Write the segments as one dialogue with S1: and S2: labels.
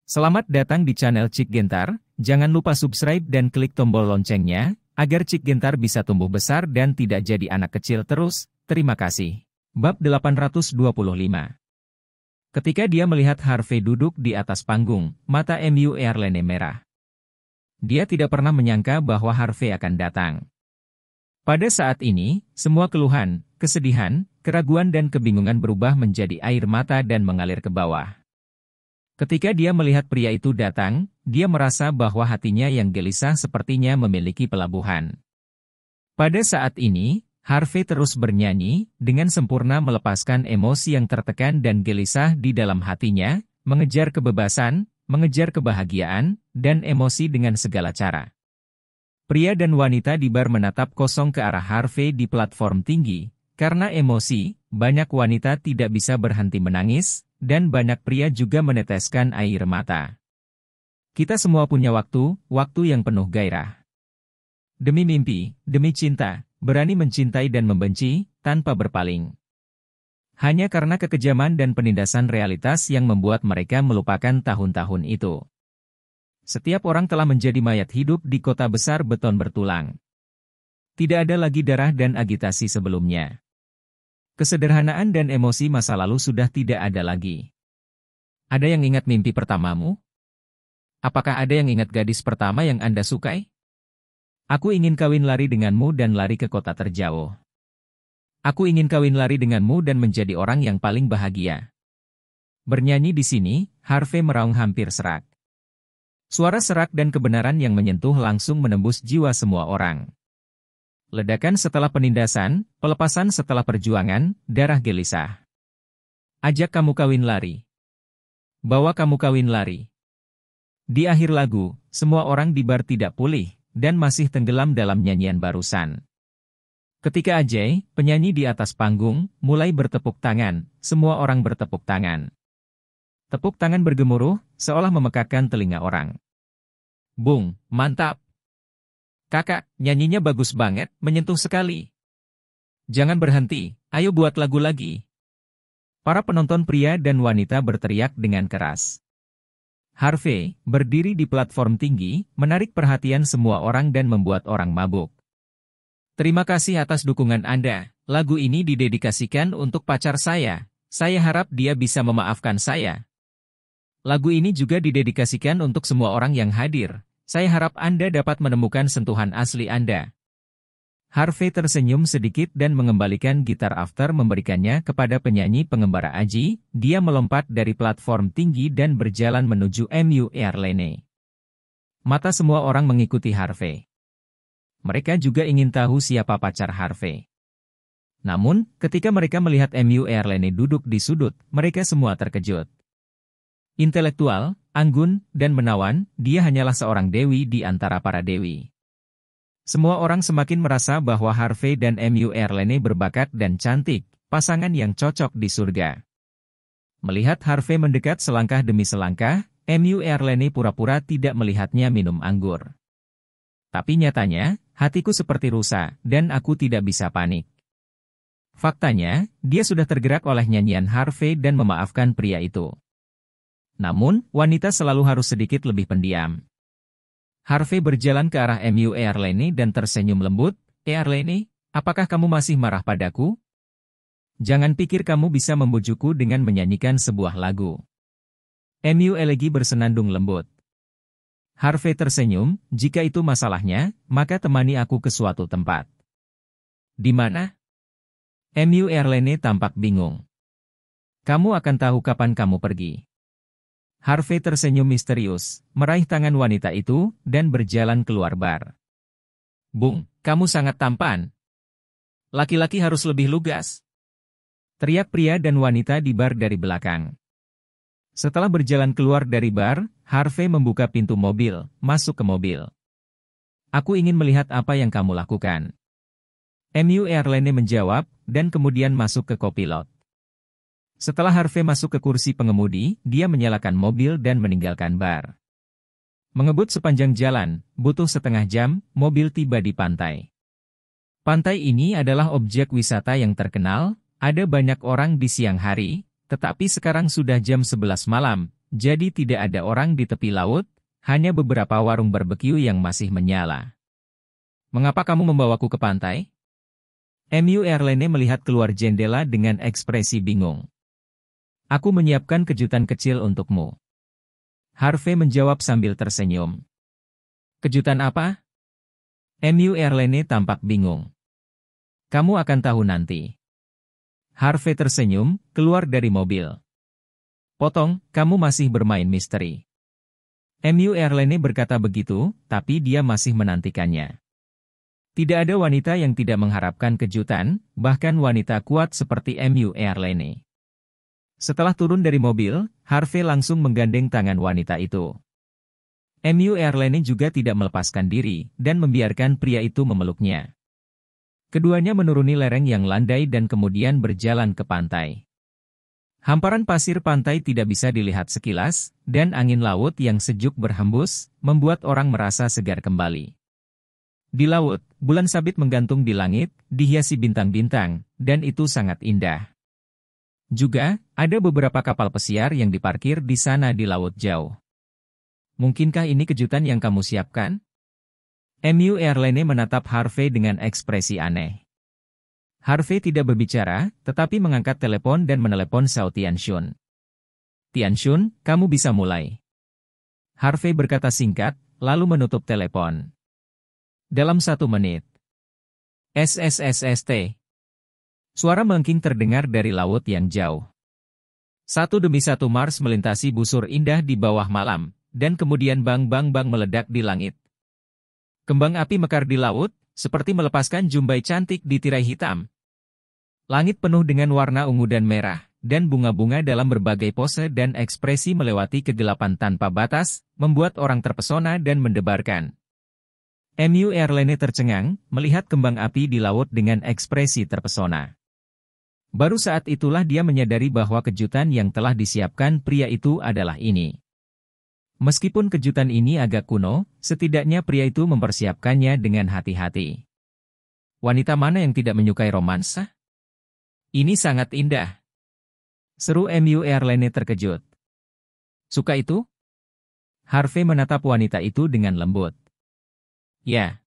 S1: Selamat datang di channel Cik Gentar, jangan lupa subscribe dan klik tombol loncengnya, agar Cik Gentar bisa tumbuh besar dan tidak jadi anak kecil terus, terima kasih. Bab 825. Ketika dia melihat Harvey duduk di atas panggung, mata Erlene merah. Dia tidak pernah menyangka bahwa Harvey akan datang. Pada saat ini, semua keluhan, kesedihan, keraguan dan kebingungan berubah menjadi air mata dan mengalir ke bawah. Ketika dia melihat pria itu datang, dia merasa bahwa hatinya yang gelisah sepertinya memiliki pelabuhan. Pada saat ini, Harvey terus bernyanyi, dengan sempurna melepaskan emosi yang tertekan dan gelisah di dalam hatinya, mengejar kebebasan, mengejar kebahagiaan, dan emosi dengan segala cara. Pria dan wanita di bar menatap kosong ke arah Harvey di platform tinggi. Karena emosi, banyak wanita tidak bisa berhenti menangis, dan banyak pria juga meneteskan air mata. Kita semua punya waktu yang penuh gairah. Demi mimpi, demi cinta, berani mencintai dan membenci, tanpa berpaling. Hanya karena kekejaman dan penindasan realitas yang membuat mereka melupakan tahun-tahun itu. Setiap orang telah menjadi mayat hidup di kota besar beton bertulang. Tidak ada lagi darah dan agitasi sebelumnya. Kesederhanaan dan emosi masa lalu sudah tidak ada lagi. Ada yang ingat mimpi pertamamu? Apakah ada yang ingat gadis pertama yang Anda sukai? Aku ingin kawin lari denganmu dan lari ke kota terjauh. Aku ingin kawin lari denganmu dan menjadi orang yang paling bahagia. Bernyanyi di sini, Harvey meraung hampir serak. Suara serak dan kebenaran yang menyentuh langsung menembus jiwa semua orang. Ledakan setelah penindasan, pelepasan setelah perjuangan, darah gelisah. Ajak kamu kawin lari. Bawa kamu kawin lari. Di akhir lagu, semua orang di bar tidak pulih, dan masih tenggelam dalam nyanyian barusan. Ketika Ajay, penyanyi di atas panggung, mulai bertepuk tangan, semua orang bertepuk tangan. Tepuk tangan bergemuruh, seolah memekakkan telinga orang. Bung, mantap! Kakak, nyanyinya bagus banget, menyentuh sekali. Jangan berhenti, ayo buat lagu lagi. Para penonton pria dan wanita berteriak dengan keras. Harvey, berdiri di platform tinggi, menarik perhatian semua orang dan membuat orang mabuk. Terima kasih atas dukungan Anda, lagu ini didedikasikan untuk pacar saya harap dia bisa memaafkan saya. Lagu ini juga didedikasikan untuk semua orang yang hadir. Saya harap Anda dapat menemukan sentuhan asli Anda. Harvey tersenyum sedikit dan mengembalikan gitar after memberikannya kepada penyanyi pengembara Aji. Dia melompat dari platform tinggi dan berjalan menuju Erlene. Mata semua orang mengikuti Harvey. Mereka juga ingin tahu siapa pacar Harvey. Namun, ketika mereka melihat Erlene duduk di sudut, mereka semua terkejut. Intelektual, anggun, dan menawan, dia hanyalah seorang dewi di antara para dewi. Semua orang semakin merasa bahwa Harvey dan Erlene berbakat dan cantik, pasangan yang cocok di surga. Melihat Harvey mendekat selangkah demi selangkah, Erlene pura-pura tidak melihatnya minum anggur. Tapi nyatanya, hatiku seperti rusa, dan aku tidak bisa panik. Faktanya, dia sudah tergerak oleh nyanyian Harvey dan memaafkan pria itu. Namun, wanita selalu harus sedikit lebih pendiam. Harvey berjalan ke arah Erlene dan tersenyum lembut. Erlene, apakah kamu masih marah padaku? Jangan pikir kamu bisa membujukku dengan menyanyikan sebuah lagu. Elegi bersenandung lembut. Harvey tersenyum, jika itu masalahnya, maka temani aku ke suatu tempat. Di mana? Erlene tampak bingung. Kamu akan tahu kapan kamu pergi. Harvey tersenyum misterius, meraih tangan wanita itu, dan berjalan keluar bar. Bung, kamu sangat tampan. Laki-laki harus lebih lugas. Teriak pria dan wanita di bar dari belakang. Setelah berjalan keluar dari bar, Harvey membuka pintu mobil, masuk ke mobil. Aku ingin melihat apa yang kamu lakukan. Erlene menjawab, dan kemudian masuk ke kopilot. Setelah Harvey masuk ke kursi pengemudi, dia menyalakan mobil dan meninggalkan bar. Mengebut sepanjang jalan, butuh setengah jam, mobil tiba di pantai. Pantai ini adalah objek wisata yang terkenal, ada banyak orang di siang hari, tetapi sekarang sudah jam 11 malam, jadi tidak ada orang di tepi laut, hanya beberapa warung barbeque yang masih menyala. Mengapa kamu membawaku ke pantai? MU Airline melihat keluar jendela dengan ekspresi bingung. Aku menyiapkan kejutan kecil untukmu. Harvey menjawab sambil tersenyum. Kejutan apa? MU Airline tampak bingung. Kamu akan tahu nanti. Harvey tersenyum, keluar dari mobil. Potong, kamu masih bermain misteri. MU Airline berkata begitu, tapi dia masih menantikannya. Tidak ada wanita yang tidak mengharapkan kejutan, bahkan wanita kuat seperti MU Airline. Setelah turun dari mobil, Harvey langsung menggandeng tangan wanita itu. MU Airline juga tidak melepaskan diri, dan membiarkan pria itu memeluknya. Keduanya menuruni lereng yang landai dan kemudian berjalan ke pantai. Hamparan pasir pantai tidak bisa dilihat sekilas, dan angin laut yang sejuk berhembus, membuat orang merasa segar kembali. Di laut, bulan sabit menggantung di langit, dihiasi bintang-bintang, dan itu sangat indah. Juga, ada beberapa kapal pesiar yang diparkir di sana di laut jauh. Mungkinkah ini kejutan yang kamu siapkan? MU Airline menatap Harvey dengan ekspresi aneh. Harvey tidak berbicara, tetapi mengangkat telepon dan menelepon Xiao Tianxun. Tianxun, kamu bisa mulai. Harvey berkata singkat, lalu menutup telepon. Dalam 1 menit. SSSST. Suara melengking terdengar dari laut yang jauh. Satu demi satu Mars melintasi busur indah di bawah malam, dan kemudian bang-bang-bang meledak di langit. Kembang api mekar di laut, seperti melepaskan jumbai cantik di tirai hitam. Langit penuh dengan warna ungu dan merah, dan bunga-bunga dalam berbagai pose dan ekspresi melewati kegelapan tanpa batas, membuat orang terpesona dan mendebarkan. MU Airline tercengang, melihat kembang api di laut dengan ekspresi terpesona. Baru saat itulah dia menyadari bahwa kejutan yang telah disiapkan pria itu adalah ini. Meskipun kejutan ini agak kuno, setidaknya pria itu mempersiapkannya dengan hati-hati. Wanita mana yang tidak menyukai romansa? Ini sangat indah. Seru MU Airline terkejut. Suka itu? Harvey menatap wanita itu dengan lembut. Ya.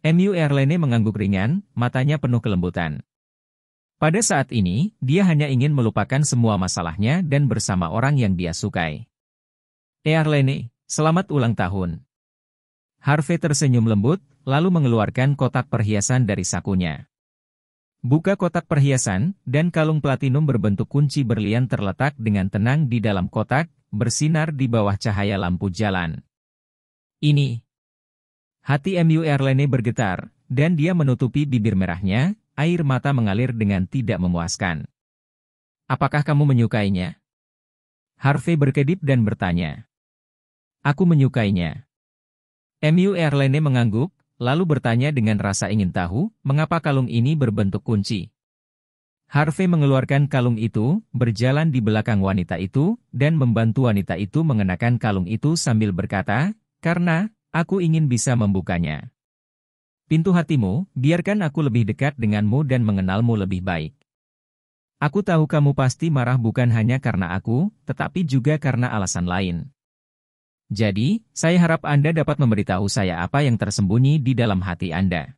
S1: MU Airline mengangguk ringan, matanya penuh kelembutan. Pada saat ini, dia hanya ingin melupakan semua masalahnya dan bersama orang yang dia sukai. Airline, selamat ulang tahun. Harvey tersenyum lembut, lalu mengeluarkan kotak perhiasan dari sakunya. Buka kotak perhiasan, dan kalung platinum berbentuk kunci berlian terletak dengan tenang di dalam kotak, bersinar di bawah cahaya lampu jalan. Ini. Hati MU Airline bergetar, dan dia menutupi bibir merahnya, air mata mengalir dengan tidak memuaskan. Apakah kamu menyukainya? Harvey berkedip dan bertanya. Aku menyukainya. MU Airline mengangguk, lalu bertanya dengan rasa ingin tahu, mengapa kalung ini berbentuk kunci. Harvey mengeluarkan kalung itu, berjalan di belakang wanita itu, dan membantu wanita itu mengenakan kalung itu sambil berkata, karena, aku ingin bisa membukanya. Pintu hatimu, biarkan aku lebih dekat denganmu dan mengenalmu lebih baik. Aku tahu kamu pasti marah bukan hanya karena aku, tetapi juga karena alasan lain. Jadi, saya harap Anda dapat memberitahu saya apa yang tersembunyi di dalam hati Anda.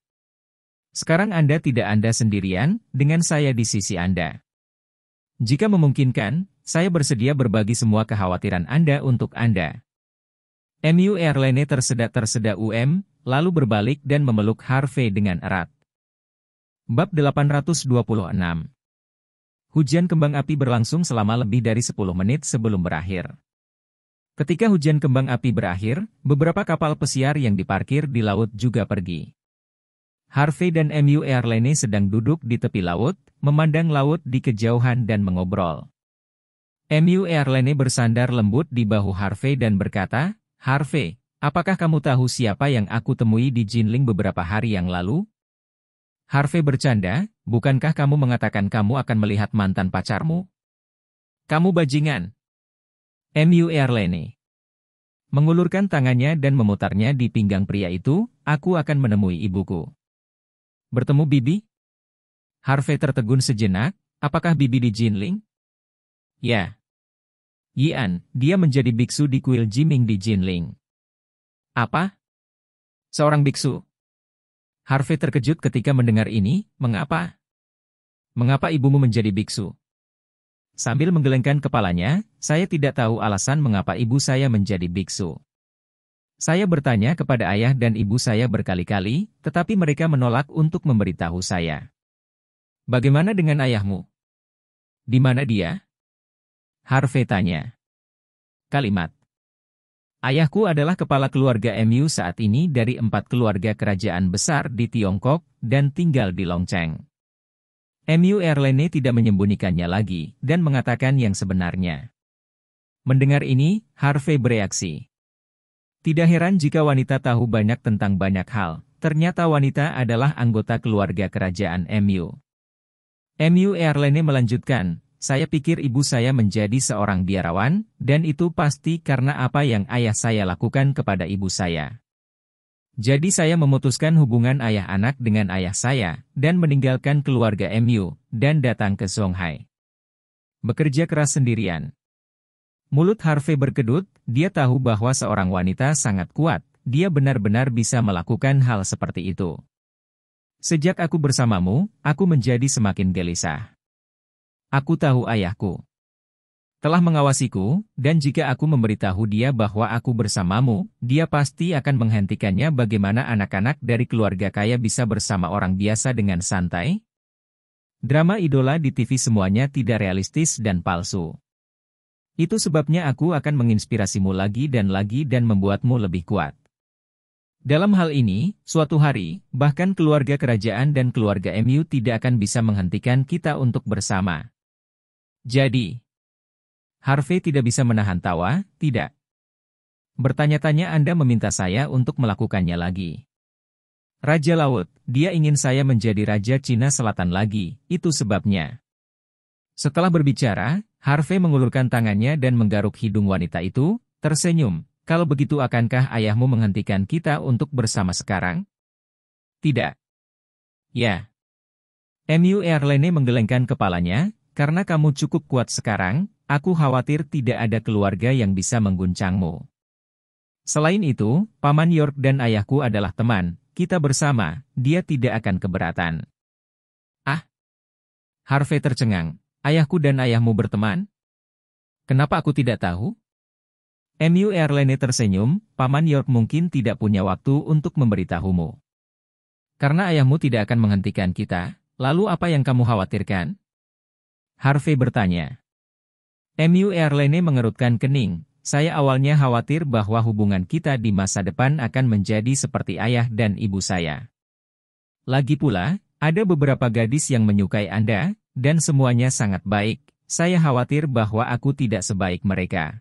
S1: Sekarang Anda tidak Anda sendirian, dengan saya di sisi Anda. Jika memungkinkan, saya bersedia berbagi semua kekhawatiran Anda untuk Anda. MU Airline tersedak-tersedak lalu berbalik dan memeluk Harvey dengan erat. Bab 826. Hujan kembang api berlangsung selama lebih dari 10 menit sebelum berakhir. Ketika hujan kembang api berakhir, beberapa kapal pesiar yang diparkir di laut juga pergi. Harvey dan MU Airline sedang duduk di tepi laut, memandang laut di kejauhan dan mengobrol. MU Airline bersandar lembut di bahu Harvey dan berkata, Harvey, apakah kamu tahu siapa yang aku temui di Jinling beberapa hari yang lalu? Harvey bercanda, bukankah kamu mengatakan kamu akan melihat mantan pacarmu? Kamu bajingan. MU Airline mengulurkan tangannya dan memutarnya di pinggang pria itu, aku akan menemui ibuku. Bertemu Bibi? Harvey tertegun sejenak, apakah Bibi di Jinling? Ya. Yian, dia menjadi biksu di kuil Jiming di Jinling. Apa? Seorang biksu? Harvey terkejut ketika mendengar ini, mengapa? Mengapa ibumu menjadi biksu? Sambil menggelengkan kepalanya, saya tidak tahu alasan mengapa ibu saya menjadi biksu. Saya bertanya kepada ayah dan ibu saya berkali-kali, tetapi mereka menolak untuk memberitahu saya. Bagaimana dengan ayahmu? Di mana dia? Harvey tanya. Kalimat. Ayahku adalah kepala keluarga MU saat ini dari 4 keluarga kerajaan besar di Tiongkok dan tinggal di Longcheng. MU Airline tidak menyembunyikannya lagi dan mengatakan yang sebenarnya. Mendengar ini, Harvey bereaksi. Tidak heran jika wanita tahu banyak tentang banyak hal. Ternyata wanita adalah anggota keluarga kerajaan MU. MU Airline melanjutkan, saya pikir ibu saya menjadi seorang biarawan, dan itu pasti karena apa yang ayah saya lakukan kepada ibu saya. Jadi saya memutuskan hubungan ayah anak dengan ayah saya, dan meninggalkan keluarga MU, dan datang ke Shanghai. Bekerja keras sendirian. Mulut Harvey berkedut, dia tahu bahwa seorang wanita sangat kuat, dia benar-benar bisa melakukan hal seperti itu. Sejak aku bersamamu, aku menjadi semakin gelisah. Aku tahu ayahku telah mengawasiku, dan jika aku memberitahu dia bahwa aku bersamamu, dia pasti akan menghentikannya. Bagaimana anak-anak dari keluarga kaya bisa bersama orang biasa dengan santai? Drama idola di TV semuanya tidak realistis dan palsu. Itu sebabnya aku akan menginspirasimu lagi dan membuatmu lebih kuat. Dalam hal ini, suatu hari, bahkan keluarga kerajaan dan keluarga MU tidak akan bisa menghentikan kita untuk bersama. Jadi, Harvey tidak bisa menahan tawa, tidak. Bertanya-tanya Anda meminta saya untuk melakukannya lagi. Raja Laut, dia ingin saya menjadi Raja Cina Selatan lagi, itu sebabnya. Setelah berbicara, Harvey mengulurkan tangannya dan menggaruk hidung wanita itu, tersenyum. Kalau begitu akankah ayahmu menghentikan kita untuk bersama sekarang? Tidak. Ya. MU Airline menggelengkan kepalanya, karena kamu cukup kuat sekarang, aku khawatir tidak ada keluarga yang bisa mengguncangmu. Selain itu, Paman York dan ayahku adalah teman, kita bersama, dia tidak akan keberatan. Ah. Harvey tercengang. Ayahku dan ayahmu berteman? Kenapa aku tidak tahu? MU Airline tersenyum, Paman York mungkin tidak punya waktu untuk memberitahumu. Karena ayahmu tidak akan menghentikan kita, lalu apa yang kamu khawatirkan? Harvey bertanya. MU Airline mengerutkan kening, saya awalnya khawatir bahwa hubungan kita di masa depan akan menjadi seperti ayah dan ibu saya. Lagi pula, ada beberapa gadis yang menyukai Anda, dan semuanya sangat baik, saya khawatir bahwa aku tidak sebaik mereka.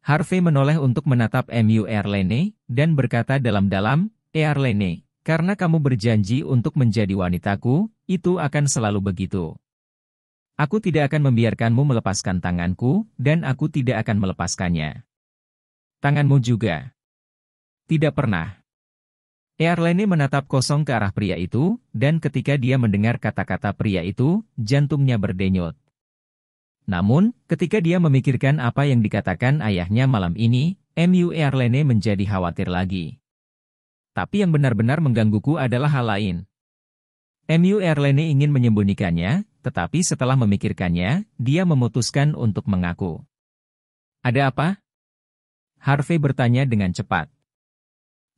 S1: Harvey menoleh untuk menatap MU Airline, dan berkata dalam-dalam, Airline, karena kamu berjanji untuk menjadi wanitaku, itu akan selalu begitu. Aku tidak akan membiarkanmu melepaskan tanganku, dan aku tidak akan melepaskannya. Tanganmu juga. Tidak pernah. Airline menatap kosong ke arah pria itu, dan ketika dia mendengar kata-kata pria itu, jantungnya berdenyut. Namun, ketika dia memikirkan apa yang dikatakan ayahnya malam ini, MU Airline menjadi khawatir lagi. Tapi yang benar-benar menggangguku adalah hal lain. MU Airline ingin menyembunyikannya, tetapi setelah memikirkannya, dia memutuskan untuk mengaku. Ada apa? Harvey bertanya dengan cepat.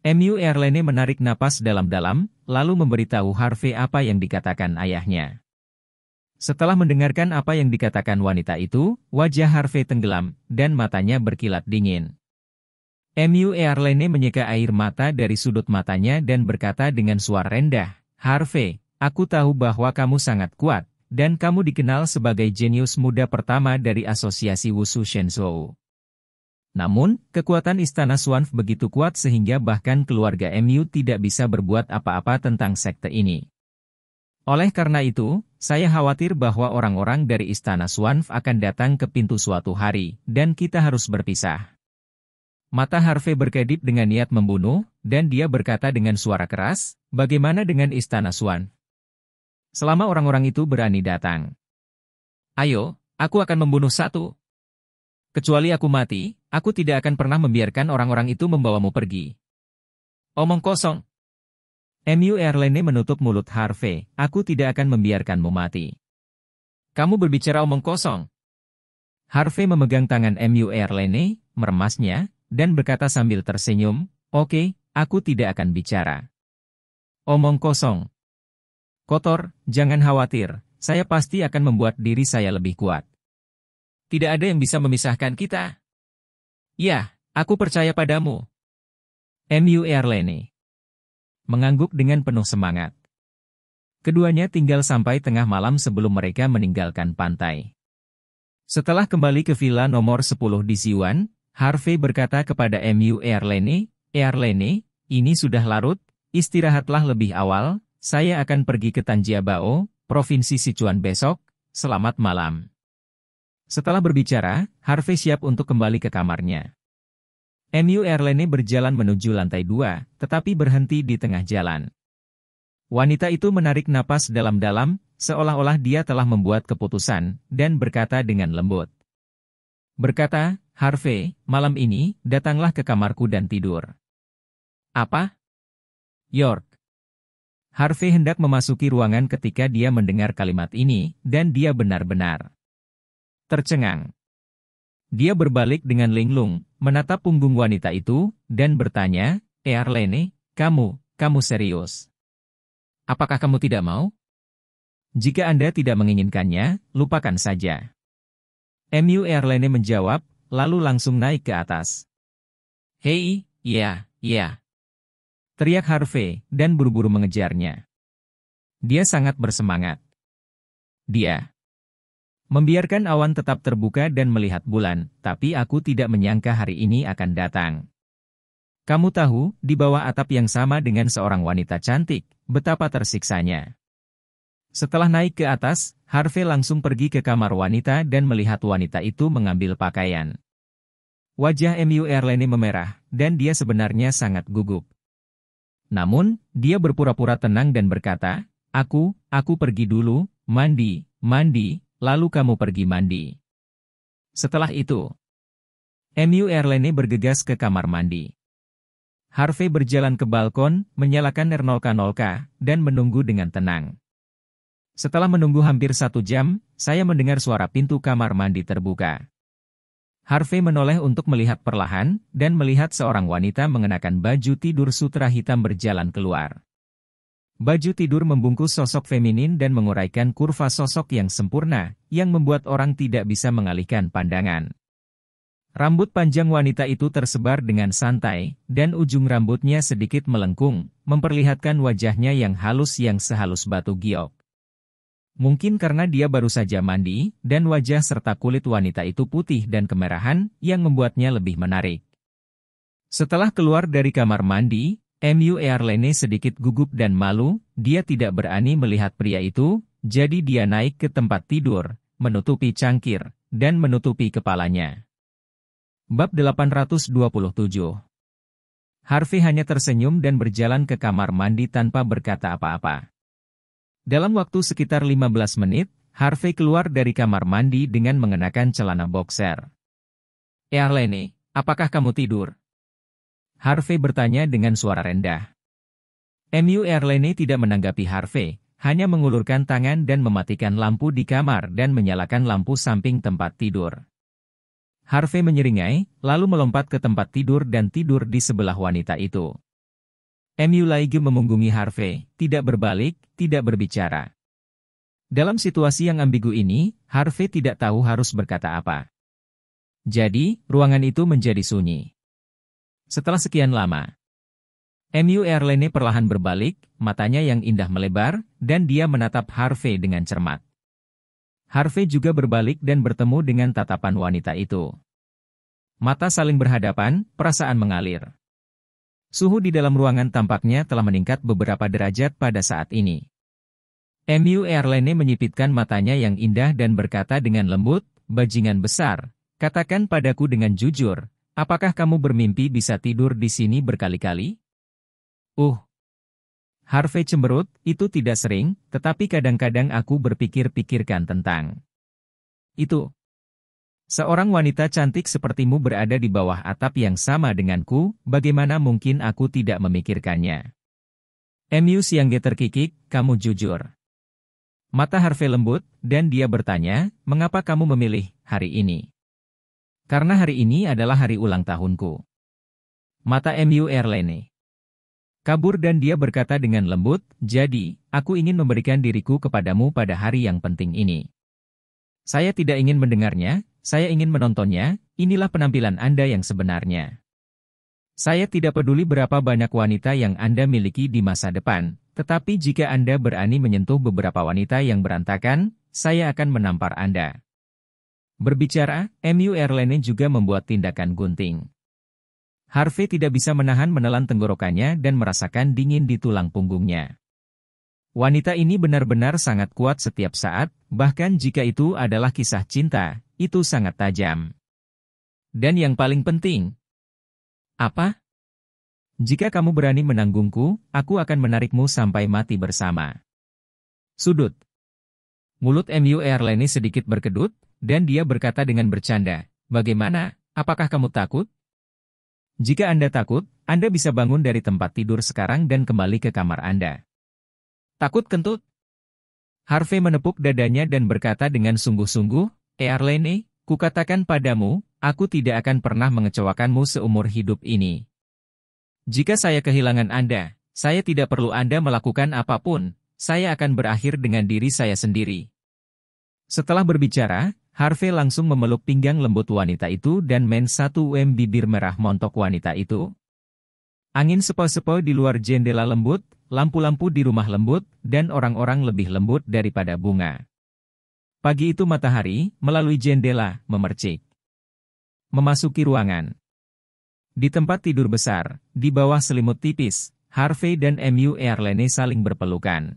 S1: MU Airline menarik napas dalam-dalam, lalu memberitahu Harvey apa yang dikatakan ayahnya. Setelah mendengarkan apa yang dikatakan wanita itu, wajah Harvey tenggelam, dan matanya berkilat dingin. MU Airline menyeka air mata dari sudut matanya dan berkata dengan suara rendah, Harvey, aku tahu bahwa kamu sangat kuat, dan kamu dikenal sebagai jenius muda pertama dari Asosiasi Wushu Shenzhou. Namun, kekuatan Istana Xuanfu begitu kuat sehingga bahkan keluarga MU tidak bisa berbuat apa-apa tentang sekte ini. Oleh karena itu, saya khawatir bahwa orang-orang dari Istana Xuanfu akan datang ke pintu suatu hari, dan kita harus berpisah. Mata Harvey berkedip dengan niat membunuh, dan dia berkata dengan suara keras, bagaimana dengan Istana Xuanfu? Selama orang-orang itu berani datang. Ayo, aku akan membunuh satu. Kecuali aku mati, aku tidak akan pernah membiarkan orang-orang itu membawamu pergi. Omong kosong. MU Airline menutup mulut Harvey, aku tidak akan membiarkanmu mati. Kamu berbicara omong kosong. Harvey memegang tangan MU Airline, meremasnya, dan berkata sambil tersenyum, oke, aku tidak akan bicara. Omong kosong. Kotor, jangan khawatir, saya pasti akan membuat diri saya lebih kuat. Tidak ada yang bisa memisahkan kita. Ya, aku percaya padamu. MU Airline mengangguk dengan penuh semangat. Keduanya tinggal sampai tengah malam sebelum mereka meninggalkan pantai. Setelah kembali ke villa nomor 10 di Siwan, Harvey berkata kepada MU Airline, ini sudah larut, istirahatlah lebih awal, saya akan pergi ke Tanjiabao, Provinsi Sichuan besok, selamat malam. Setelah berbicara, Harvey siap untuk kembali ke kamarnya. MU Airline berjalan menuju lantai 2, tetapi berhenti di tengah jalan. Wanita itu menarik napas dalam-dalam, seolah-olah dia telah membuat keputusan, dan berkata dengan lembut. Berkata, Harvey, malam ini, datanglah ke kamarku dan tidur. Apa? York. Harvey hendak memasuki ruangan ketika dia mendengar kalimat ini, dan dia benar-benar tercengang. Dia berbalik dengan linglung, menatap punggung wanita itu, dan bertanya, Airline, kamu serius? Apakah kamu tidak mau? Jika Anda tidak menginginkannya, lupakan saja. MU Airline menjawab, lalu langsung naik ke atas. Hei, iya. Teriak Harvey, dan buru-buru mengejarnya. Dia sangat bersemangat. Dia membiarkan awan tetap terbuka dan melihat bulan, tapi aku tidak menyangka hari ini akan datang. Kamu tahu, di bawah atap yang sama dengan seorang wanita cantik, betapa tersiksanya. Setelah naik ke atas, Harvey langsung pergi ke kamar wanita dan melihat wanita itu mengambil pakaian. Wajah MU Airline memerah, dan dia sebenarnya sangat gugup. Namun, dia berpura-pura tenang dan berkata, aku pergi dulu, mandi, lalu kamu pergi mandi. Setelah itu, MU Airline bergegas ke kamar mandi. Harvey berjalan ke balkon, menyalakan R0K0K, dan menunggu dengan tenang. Setelah menunggu hampir 1 jam, saya mendengar suara pintu kamar mandi terbuka. Harvey menoleh untuk melihat perlahan, dan melihat seorang wanita mengenakan baju tidur sutra hitam berjalan keluar. Baju tidur membungkus sosok feminin dan menguraikan kurva sosok yang sempurna, yang membuat orang tidak bisa mengalihkan pandangan. Rambut panjang wanita itu tersebar dengan santai, dan ujung rambutnya sedikit melengkung, memperlihatkan wajahnya yang halus yang sehalus batu giok. Mungkin karena dia baru saja mandi, dan wajah serta kulit wanita itu putih dan kemerahan, yang membuatnya lebih menarik. Setelah keluar dari kamar mandi, MU Airline sedikit gugup dan malu, dia tidak berani melihat pria itu, jadi dia naik ke tempat tidur, menutupi cangkir, dan menutupi kepalanya. Bab 827. Harvey hanya tersenyum dan berjalan ke kamar mandi tanpa berkata apa-apa. Dalam waktu sekitar 15 menit, Harvey keluar dari kamar mandi dengan mengenakan celana boxer. Airline, apakah kamu tidur? Harvey bertanya dengan suara rendah. MU Airline tidak menanggapi Harvey, hanya mengulurkan tangan dan mematikan lampu di kamar dan menyalakan lampu samping tempat tidur. Harvey menyeringai, lalu melompat ke tempat tidur dan tidur di sebelah wanita itu. MU lagi memunggungi Harvey, tidak berbalik, tidak berbicara. Dalam situasi yang ambigu ini, Harvey tidak tahu harus berkata apa. Jadi, ruangan itu menjadi sunyi. Setelah sekian lama, MU Airline perlahan berbalik, matanya yang indah melebar, dan dia menatap Harvey dengan cermat. Harvey juga berbalik dan bertemu dengan tatapan wanita itu. Mata saling berhadapan, perasaan mengalir. Suhu di dalam ruangan tampaknya telah meningkat beberapa derajat pada saat ini. MU Airline menyipitkan matanya yang indah dan berkata dengan lembut, bajingan besar, katakan padaku dengan jujur, apakah kamu bermimpi bisa tidur di sini berkali-kali? Harvey cemberut, itu tidak sering, tetapi kadang-kadang aku berpikir-pikirkan tentang itu. Seorang wanita cantik sepertimu berada di bawah atap yang sama denganku, bagaimana mungkin aku tidak memikirkannya? Mu Xiangge terkikik, kamu jujur. Mata Harvey lembut, dan dia bertanya, mengapa kamu memilih hari ini? Karena hari ini adalah hari ulang tahunku. Mata Mu Erlene kabur dan dia berkata dengan lembut, jadi, aku ingin memberikan diriku kepadamu pada hari yang penting ini. Saya tidak ingin mendengarnya, saya ingin menontonnya, inilah penampilan Anda yang sebenarnya. Saya tidak peduli berapa banyak wanita yang Anda miliki di masa depan, tetapi jika Anda berani menyentuh beberapa wanita yang berantakan, saya akan menampar Anda. Berbicara, Mu Erlene juga membuat tindakan gunting. Harvey tidak bisa menelan tenggorokannya dan merasakan dingin di tulang punggungnya. Wanita ini benar-benar sangat kuat setiap saat, bahkan jika itu adalah kisah cinta, itu sangat tajam. Dan yang paling penting, apa? Jika kamu berani menanggungku, aku akan menarikmu sampai mati bersama. Sudut. Mulut Mu Erlene sedikit berkedut, dan dia berkata dengan bercanda, bagaimana, apakah kamu takut? Jika Anda takut, Anda bisa bangun dari tempat tidur sekarang dan kembali ke kamar Anda. Takut kentut? Harvey menepuk dadanya dan berkata dengan sungguh-sungguh, Erlene, kukatakan padamu, aku tidak akan pernah mengecewakanmu seumur hidup ini. Jika saya kehilangan Anda, saya tidak perlu Anda melakukan apapun, saya akan berakhir dengan diri saya sendiri. Setelah berbicara, Harvey langsung memeluk pinggang lembut wanita itu dan main satu bibir merah montok wanita itu. Angin sepoi-sepoi di luar jendela lembut, lampu-lampu di rumah lembut, dan orang-orang lebih lembut daripada bunga. Pagi itu matahari, melalui jendela, memercik. Memasuki ruangan. Di tempat tidur besar, di bawah selimut tipis, Harvey dan Mu Erlene saling berpelukan.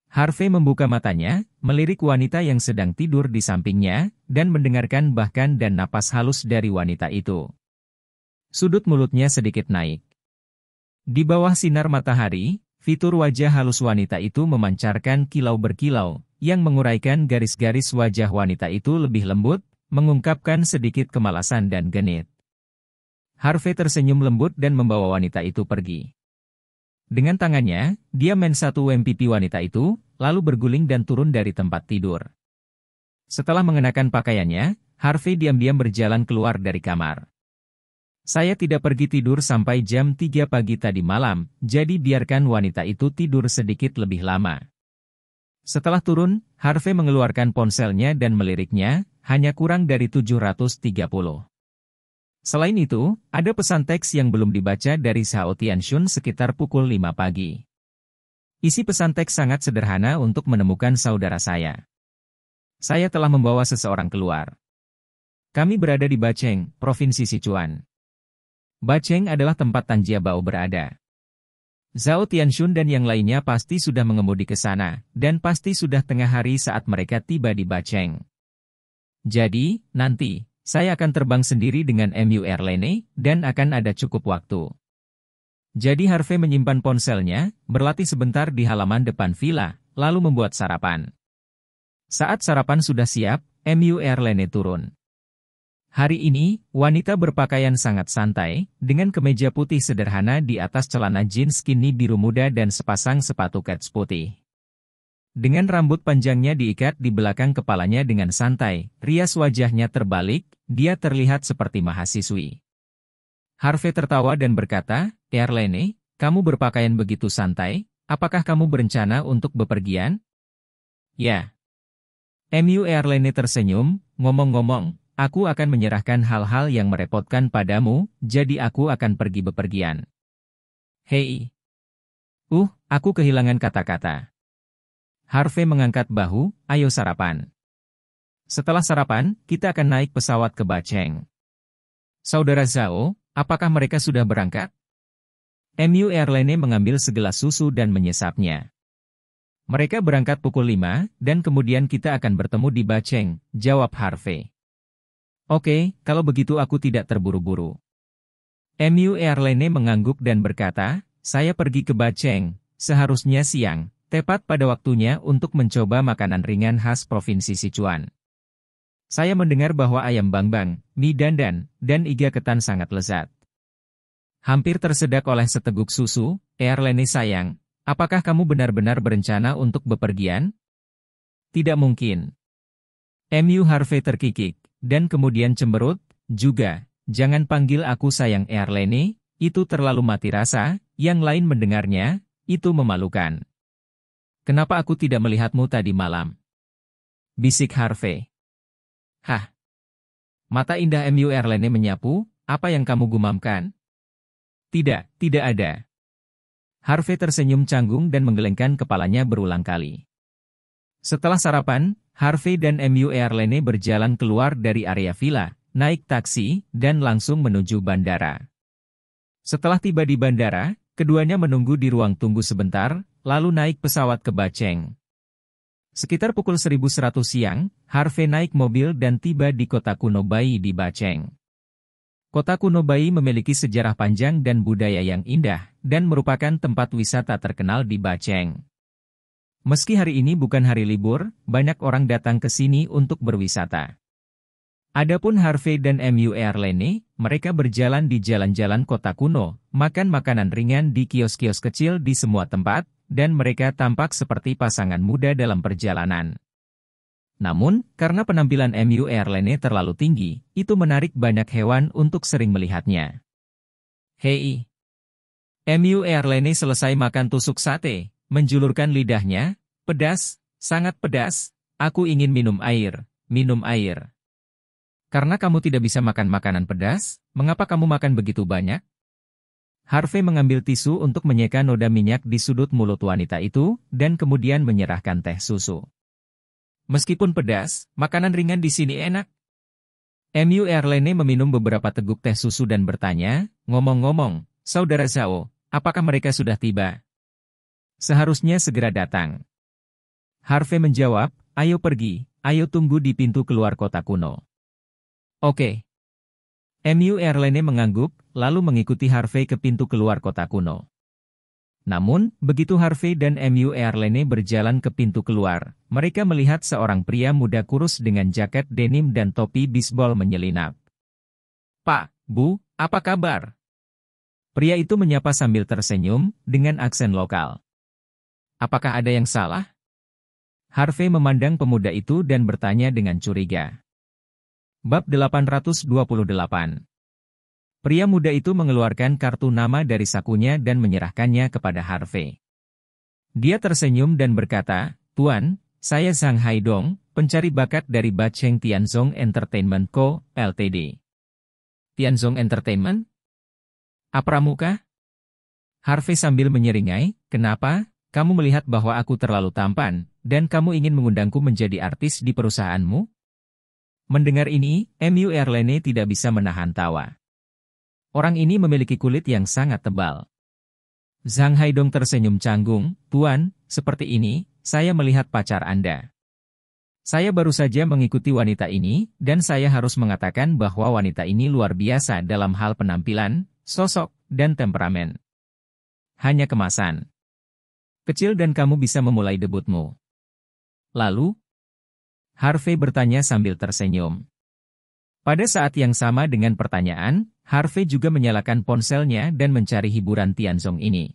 S1: Harvey membuka matanya, melirik wanita yang sedang tidur di sampingnya, dan mendengarkan bahkan dan napas halus dari wanita itu. Sudut mulutnya sedikit naik. Di bawah sinar matahari, fitur wajah halus wanita itu memancarkan kilau berkilau, yang menguraikan garis-garis wajah wanita itu lebih lembut, mengungkapkan sedikit kemalasan dan genit. Harvey tersenyum lembut dan membawa wanita itu pergi. Dengan tangannya, dia main satu pipi wanita itu, lalu berguling dan turun dari tempat tidur. Setelah mengenakan pakaiannya, Harvey diam-diam berjalan keluar dari kamar. Saya tidak pergi tidur sampai jam 3 pagi tadi malam, jadi biarkan wanita itu tidur sedikit lebih lama. Setelah turun, Harvey mengeluarkan ponselnya dan meliriknya, hanya kurang dari 730. Selain itu, ada pesan teks yang belum dibaca dari Zhao Tianxun sekitar pukul 5 pagi. Isi pesan teks sangat sederhana untuk menemukan saudara saya. Saya telah membawa seseorang keluar. Kami berada di Bacheng, Provinsi Sichuan. Bacheng adalah tempat Tan Jiabao berada. Zhao Tianxun dan yang lainnya pasti sudah mengemudi ke sana, dan pasti sudah tengah hari saat mereka tiba di Bacheng. Jadi, nanti, saya akan terbang sendiri dengan Mu Erlene, dan akan ada cukup waktu. Jadi Harvey menyimpan ponselnya, berlatih sebentar di halaman depan villa, lalu membuat sarapan. Saat sarapan sudah siap, Mu Erlene turun. Hari ini, wanita berpakaian sangat santai, dengan kemeja putih sederhana di atas celana jeans skinny biru muda dan sepasang sepatu kets putih. Dengan rambut panjangnya diikat di belakang kepalanya dengan santai, rias wajahnya terbalik, dia terlihat seperti mahasiswi. Harvey tertawa dan berkata, Erlene, kamu berpakaian begitu santai, apakah kamu berencana untuk bepergian? Ya. Mu Erlene tersenyum, ngomong-ngomong, aku akan menyerahkan hal-hal yang merepotkan padamu, jadi aku akan pergi bepergian. Hei. Aku kehilangan kata-kata. Harvey mengangkat bahu, ayo sarapan. Setelah sarapan, kita akan naik pesawat ke Bacheng. Saudara Zhao, apakah mereka sudah berangkat? Mu Erlene mengambil segelas susu dan menyesapnya. Mereka berangkat pukul 5, dan kemudian kita akan bertemu di Bacheng, jawab Harvey. Oke, kalau begitu aku tidak terburu-buru. Mu Erlene mengangguk dan berkata, saya pergi ke Bacheng, seharusnya siang. Tepat pada waktunya untuk mencoba makanan ringan khas Provinsi Sichuan. Saya mendengar bahwa ayam bangbang, mie dandan, dan iga ketan sangat lezat. Hampir tersedak oleh seteguk susu, Erlene sayang. Apakah kamu benar-benar berencana untuk bepergian? Tidak mungkin. M.U. Harvey terkikik, dan kemudian cemberut, juga, jangan panggil aku sayang Erlene, itu terlalu mati rasa, yang lain mendengarnya, itu memalukan. Kenapa aku tidak melihatmu tadi malam? Bisik Harvey. Hah? Mata indah M.U. Erlene menyapu, apa yang kamu gumamkan? Tidak, tidak ada. Harvey tersenyum canggung dan menggelengkan kepalanya berulang kali. Setelah sarapan, Harvey dan M.U. Erlene berjalan keluar dari area villa, naik taksi, dan langsung menuju bandara. Setelah tiba di bandara, keduanya menunggu di ruang tunggu sebentar, lalu naik pesawat ke Bacheng. Sekitar pukul 1100 siang, Harvey naik mobil dan tiba di kota kuno Bai di Bacheng. Kota kuno Bai memiliki sejarah panjang dan budaya yang indah, dan merupakan tempat wisata terkenal di Bacheng. Meski hari ini bukan hari libur, banyak orang datang ke sini untuk berwisata. Adapun Harvey dan M.U. Erlene, mereka berjalan di jalan-jalan kota kuno, makan makanan ringan di kios-kios kecil di semua tempat, dan mereka tampak seperti pasangan muda dalam perjalanan. Namun, karena penampilan M.U. Erlene terlalu tinggi, itu menarik banyak hewan untuk sering melihatnya. Hei! M.U. Erlene selesai makan tusuk sate, menjulurkan lidahnya, pedas, sangat pedas, aku ingin minum air, minum air. Karena kamu tidak bisa makan makanan pedas, mengapa kamu makan begitu banyak? Harvey mengambil tisu untuk menyeka noda minyak di sudut mulut wanita itu, dan kemudian menyerahkan teh susu. Meskipun pedas, makanan ringan di sini enak. M.U. Erlene meminum beberapa teguk teh susu dan bertanya, ngomong-ngomong, Saudara Zhao, apakah mereka sudah tiba? Seharusnya segera datang. Harvey menjawab, ayo pergi, ayo tunggu di pintu keluar kota kuno. Oke. M.U. Erlene mengangguk, lalu mengikuti Harvey ke pintu keluar kota kuno. Namun, begitu Harvey dan M.U. Erlene berjalan ke pintu keluar, mereka melihat seorang pria muda kurus dengan jaket denim dan topi bisbol menyelinap. Pak, Bu, apa kabar? Pria itu menyapa sambil tersenyum, dengan aksen lokal. Apakah ada yang salah? Harvey memandang pemuda itu dan bertanya dengan curiga. Bab 828. Pria muda itu mengeluarkan kartu nama dari sakunya dan menyerahkannya kepada Harvey. Dia tersenyum dan berkata, Tuan, saya Zhang Haidong, pencari bakat dari Bacheng Tianzong Entertainment Co., Ltd. Tianzong Entertainment? Apramuka? Harvey sambil menyeringai, kenapa? Kamu melihat bahwa aku terlalu tampan, dan kamu ingin mengundangku menjadi artis di perusahaanmu? Mendengar ini, M.U. Erlene tidak bisa menahan tawa. Orang ini memiliki kulit yang sangat tebal. Zhang Haidong tersenyum canggung, Tuan, seperti ini, saya melihat pacar Anda. Saya baru saja mengikuti wanita ini, dan saya harus mengatakan bahwa wanita ini luar biasa dalam hal penampilan, sosok, dan temperamen. Hanya kemasan kecil dan kamu bisa memulai debutmu. Lalu? Harvey bertanya sambil tersenyum. Pada saat yang sama dengan pertanyaan, Harvey juga menyalakan ponselnya dan mencari hiburan Tianzong ini.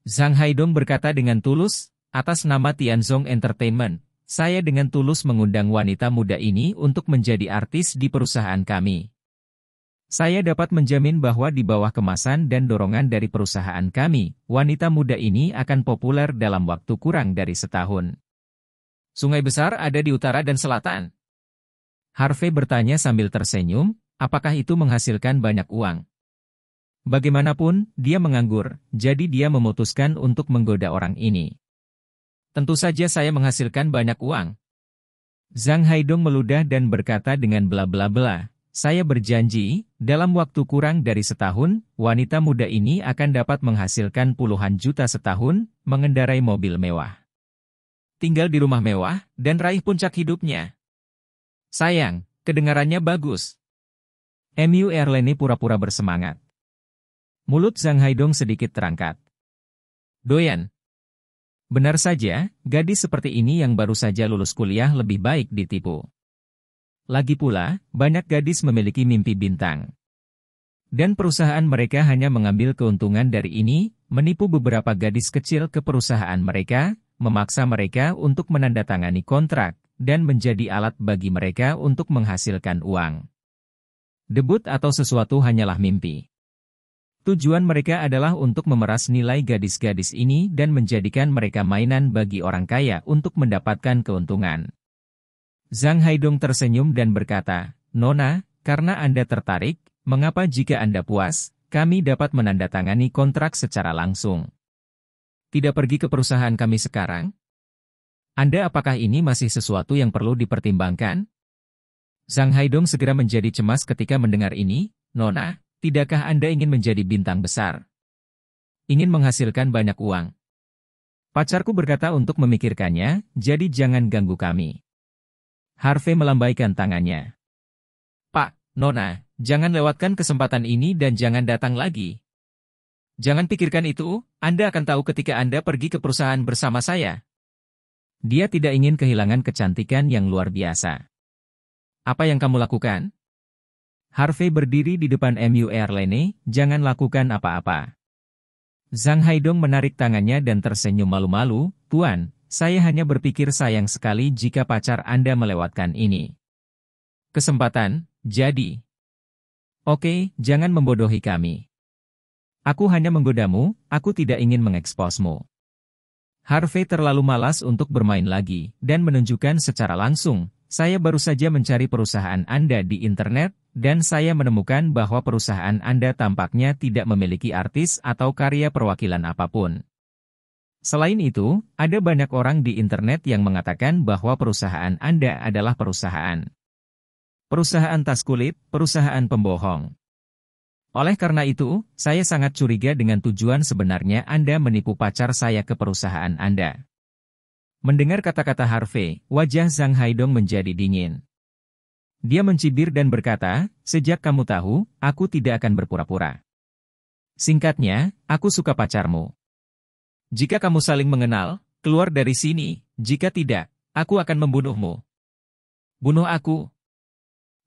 S1: Zhang Haidong berkata dengan tulus, atas nama Tianzong Entertainment, saya dengan tulus mengundang wanita muda ini untuk menjadi artis di perusahaan kami. Saya dapat menjamin bahwa di bawah kemasan dan dorongan dari perusahaan kami, wanita muda ini akan populer dalam waktu kurang dari setahun. Sungai besar ada di utara dan selatan. Harvey bertanya sambil tersenyum, apakah itu menghasilkan banyak uang? Bagaimanapun, dia menganggur, jadi dia memutuskan untuk menggoda orang ini. Tentu saja saya menghasilkan banyak uang. Zhang Haidong meludah dan berkata dengan bla-bla-bla. Saya berjanji, dalam waktu kurang dari setahun, wanita muda ini akan dapat menghasilkan puluhan juta setahun, mengendarai mobil mewah. Tinggal di rumah mewah, dan raih puncak hidupnya. Sayang, kedengarannya bagus. M.U. Erlene pura-pura bersemangat. Mulut Zhang Haidong sedikit terangkat. Doyan. Benar saja, gadis seperti ini yang baru saja lulus kuliah lebih baik ditipu. Lagi pula, banyak gadis memiliki mimpi bintang. Dan perusahaan mereka hanya mengambil keuntungan dari ini, menipu beberapa gadis kecil ke perusahaan mereka, memaksa mereka untuk menandatangani kontrak, dan menjadi alat bagi mereka untuk menghasilkan uang. Debut atau sesuatu hanyalah mimpi. Tujuan mereka adalah untuk memeras nilai gadis-gadis ini dan menjadikan mereka mainan bagi orang kaya untuk mendapatkan keuntungan. Zhang Haidong tersenyum dan berkata, "Nona, karena Anda tertarik, mengapa jika Anda puas, kami dapat menandatangani kontrak secara langsung. Tidak pergi ke perusahaan kami sekarang? Anda apakah ini masih sesuatu yang perlu dipertimbangkan?" Zhang Haidong segera menjadi cemas ketika mendengar ini. "Nona, tidakkah Anda ingin menjadi bintang besar? Ingin menghasilkan banyak uang?" Pacarku berkata untuk memikirkannya, jadi jangan ganggu kami. Harvey melambaikan tangannya. "Pak, Nona, jangan lewatkan kesempatan ini dan jangan datang lagi. Jangan pikirkan itu, Anda akan tahu ketika Anda pergi ke perusahaan bersama saya." Dia tidak ingin kehilangan kecantikan yang luar biasa. "Apa yang kamu lakukan?" Harvey berdiri di depan MU Airline, "Jangan lakukan apa-apa." Zhang Haidong menarik tangannya dan tersenyum malu-malu, "Tuan, saya hanya berpikir sayang sekali jika pacar Anda melewatkan ini. Kesempatan, jadi. Oke, jangan membodohi kami. Aku hanya menggodamu, aku tidak ingin mengeksposmu." Harvey terlalu malas untuk bermain lagi, dan menunjukkan secara langsung, "Saya baru saja mencari perusahaan Anda di internet, dan saya menemukan bahwa perusahaan Anda tampaknya tidak memiliki artis atau karya perwakilan apapun. Selain itu, ada banyak orang di internet yang mengatakan bahwa perusahaan Anda adalah perusahaan tas kulit, perusahaan pembohong. Oleh karena itu, saya sangat curiga dengan tujuan sebenarnya Anda menipu pacar saya ke perusahaan Anda." Mendengar kata-kata Harvey, wajah Zhang Haidong menjadi dingin. Dia mencibir dan berkata, "Sejak kamu tahu, aku tidak akan berpura-pura. Singkatnya, aku suka pacarmu. Jika kamu saling mengenal, keluar dari sini, jika tidak, aku akan membunuhmu." "Bunuh aku?"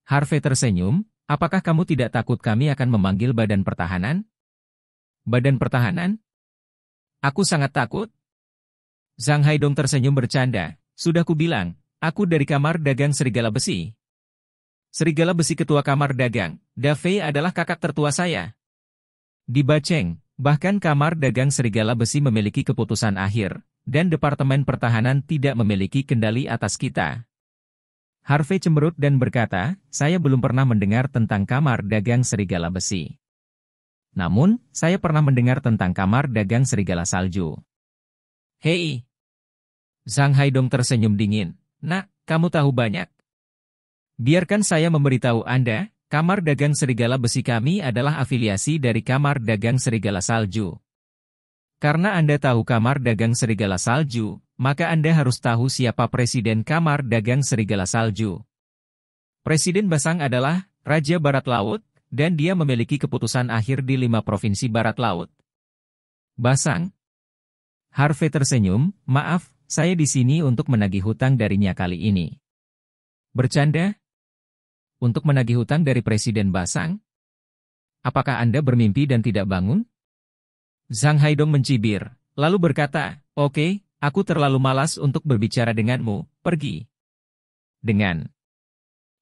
S1: Harvey tersenyum, "Apakah kamu tidak takut kami akan memanggil Badan Pertahanan?" "Badan Pertahanan? Aku sangat takut." Zhang Haidong tersenyum bercanda, "Sudah kubilang, aku dari Kamar Dagang Serigala Besi. Serigala Besi ketua Kamar Dagang, Davey adalah kakak tertua saya. Di Baceng, bahkan Kamar Dagang Serigala Besi memiliki keputusan akhir, dan Departemen Pertahanan tidak memiliki kendali atas kita." Harvey cemberut dan berkata, "Saya belum pernah mendengar tentang Kamar Dagang Serigala Besi. Namun, saya pernah mendengar tentang Kamar Dagang Serigala Salju." "Hei!" Zhang Haidong tersenyum dingin, "Nak, kamu tahu banyak. Biarkan saya memberitahu Anda, Kamar Dagang Serigala Besi kami adalah afiliasi dari Kamar Dagang Serigala Salju. Karena Anda tahu Kamar Dagang Serigala Salju, maka Anda harus tahu siapa Presiden Kamar Dagang Serigala Salju. Presiden Basang adalah Raja Barat Laut, dan dia memiliki keputusan akhir di 5 provinsi Barat Laut." "Basang?" Harvey tersenyum, "Maaf, saya di sini untuk menagih hutang darinya kali ini." "Bercanda? Untuk menagih hutang dari Presiden Basang? Apakah Anda bermimpi dan tidak bangun?" Zhang Haidong mencibir, lalu berkata, "Oke, aku terlalu malas untuk berbicara denganmu, pergi." Dengan